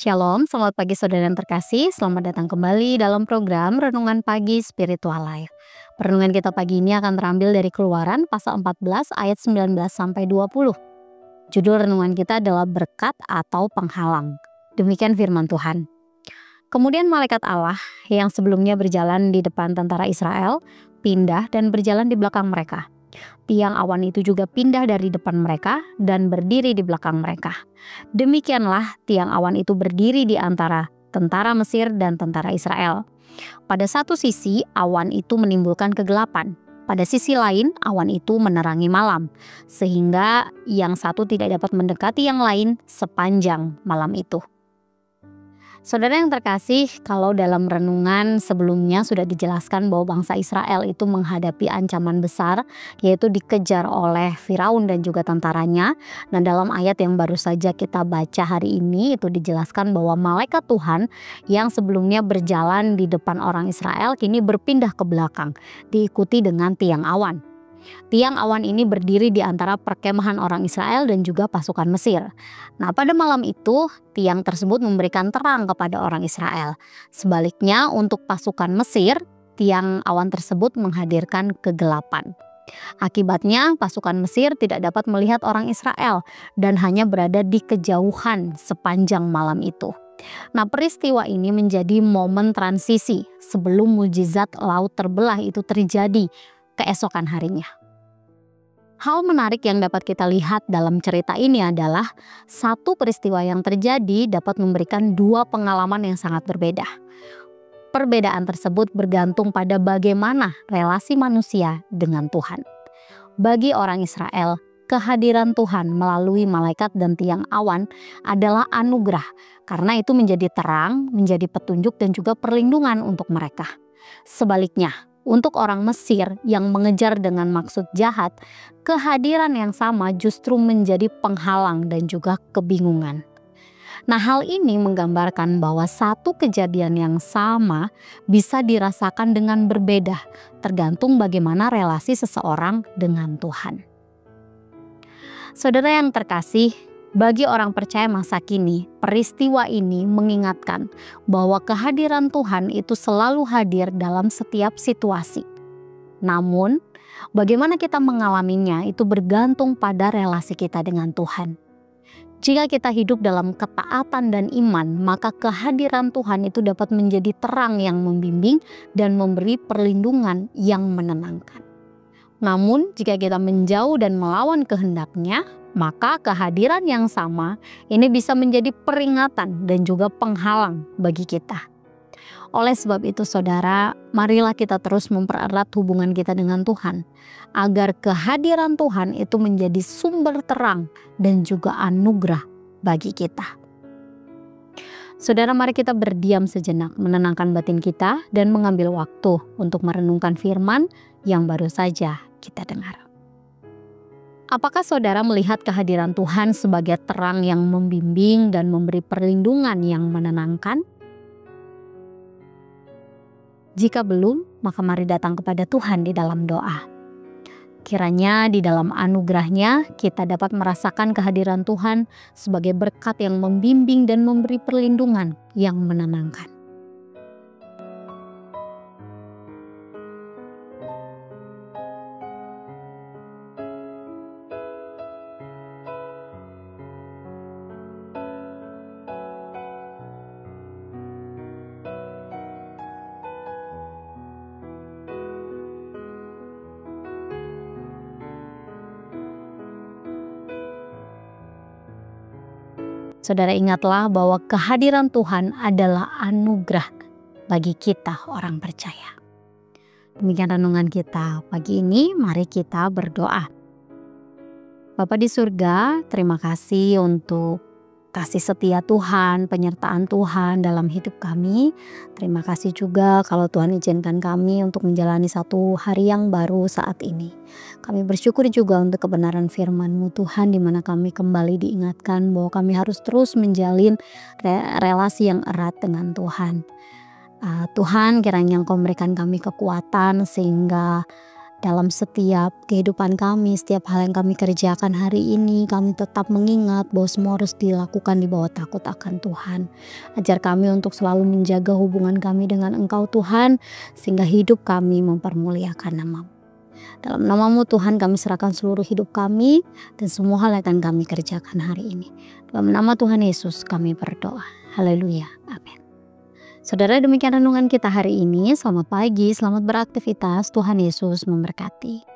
Shalom, selamat pagi saudara yang terkasih. Selamat datang kembali dalam program Renungan Pagi Spiritual Life. Renungan kita pagi ini akan terambil dari Keluaran pasal 14 ayat 19 sampai 20. Judul renungan kita adalah berkat atau penghalang. Demikian firman Tuhan. Kemudian malaikat Allah yang sebelumnya berjalan di depan tentara Israel pindah dan berjalan di belakang mereka. Tiang awan itu juga pindah dari depan mereka dan berdiri di belakang mereka. Demikianlah tiang awan itu berdiri di antara tentara Mesir dan tentara Israel. Pada satu sisi awan itu menimbulkan kegelapan. Pada sisi lain awan itu menerangi malam. Sehingga yang satu tidak dapat mendekati yang lain sepanjang malam itu. Saudara yang terkasih, kalau dalam renungan sebelumnya sudah dijelaskan bahwa bangsa Israel itu menghadapi ancaman besar, yaitu dikejar oleh Firaun dan juga tentaranya. Nah, dalam ayat yang baru saja kita baca hari ini itu dijelaskan bahwa malaikat Tuhan yang sebelumnya berjalan di depan orang Israel kini berpindah ke belakang, diikuti dengan tiang awan. Tiang awan ini berdiri di antara perkemahan orang Israel dan juga pasukan Mesir. Nah, pada malam itu tiang tersebut memberikan terang kepada orang Israel. Sebaliknya untuk pasukan Mesir, tiang awan tersebut menghadirkan kegelapan. Akibatnya pasukan Mesir tidak dapat melihat orang Israel dan hanya berada di kejauhan sepanjang malam itu. Nah, peristiwa ini menjadi momen transisi sebelum mujizat laut terbelah itu terjadi keesokan harinya. Hal menarik yang dapat kita lihat dalam cerita ini adalah satu peristiwa yang terjadi dapat memberikan dua pengalaman yang sangat berbeda. Perbedaan tersebut bergantung pada bagaimana relasi manusia dengan Tuhan. Bagi orang Israel, kehadiran Tuhan melalui malaikat dan tiang awan adalah anugerah karena itu menjadi terang, menjadi petunjuk dan juga perlindungan untuk mereka. Sebaliknya, untuk orang Mesir yang mengejar dengan maksud jahat, kehadiran yang sama justru menjadi penghalang dan juga kebingungan. Nah, hal ini menggambarkan bahwa satu kejadian yang sama bisa dirasakan dengan berbeda, tergantung bagaimana relasi seseorang dengan Tuhan. Saudara yang terkasih, bagi orang percaya masa kini, peristiwa ini mengingatkan bahwa kehadiran Tuhan itu selalu hadir dalam setiap situasi. Namun, bagaimana kita mengalaminya itu bergantung pada relasi kita dengan Tuhan. Jika kita hidup dalam ketaatan dan iman, maka kehadiran Tuhan itu dapat menjadi terang yang membimbing dan memberi perlindungan yang menenangkan. Namun, jika kita menjauh dan melawan kehendaknya, maka kehadiran yang sama ini bisa menjadi peringatan dan juga penghalang bagi kita. Oleh sebab itu saudara, marilah kita terus mempererat hubungan kita dengan Tuhan, agar kehadiran Tuhan itu menjadi sumber terang dan juga anugerah bagi kita. Saudara, mari kita berdiam sejenak, menenangkan batin kita dan mengambil waktu untuk merenungkan firman yang baru saja kita dengar. Apakah saudara melihat kehadiran Tuhan sebagai terang yang membimbing dan memberi perlindungan yang menenangkan? Jika belum, maka mari datang kepada Tuhan di dalam doa. Kiranya di dalam anugerahnya kita dapat merasakan kehadiran Tuhan sebagai berkat yang membimbing dan memberi perlindungan yang menenangkan. Saudara, ingatlah bahwa kehadiran Tuhan adalah anugerah bagi kita orang percaya. Demikian renungan kita pagi ini, mari kita berdoa. Bapa di surga, terima kasih untuk kasih setia Tuhan, penyertaan Tuhan dalam hidup kami. Terima kasih juga kalau Tuhan izinkan kami untuk menjalani satu hari yang baru saat ini. Kami bersyukur juga untuk kebenaran firman-Mu Tuhan, di mana kami kembali diingatkan bahwa kami harus terus menjalin relasi yang erat dengan Tuhan. Tuhan, kiranya Engkau memberikan kami kekuatan sehingga dalam setiap kehidupan kami, setiap hal yang kami kerjakan hari ini, kami tetap mengingat bahwa semua harus dilakukan di bawah takut akan Tuhan. Ajar kami untuk selalu menjaga hubungan kami dengan Engkau Tuhan, sehingga hidup kami mempermuliakan nama-Mu. Dalam nama-Mu Tuhan kami serahkan seluruh hidup kami dan semua hal yang akan kami kerjakan hari ini. Dalam nama Tuhan Yesus kami berdoa. Haleluya. Amin. Saudara, demikian renungan kita hari ini. Selamat pagi, selamat beraktivitas. Tuhan Yesus memberkati.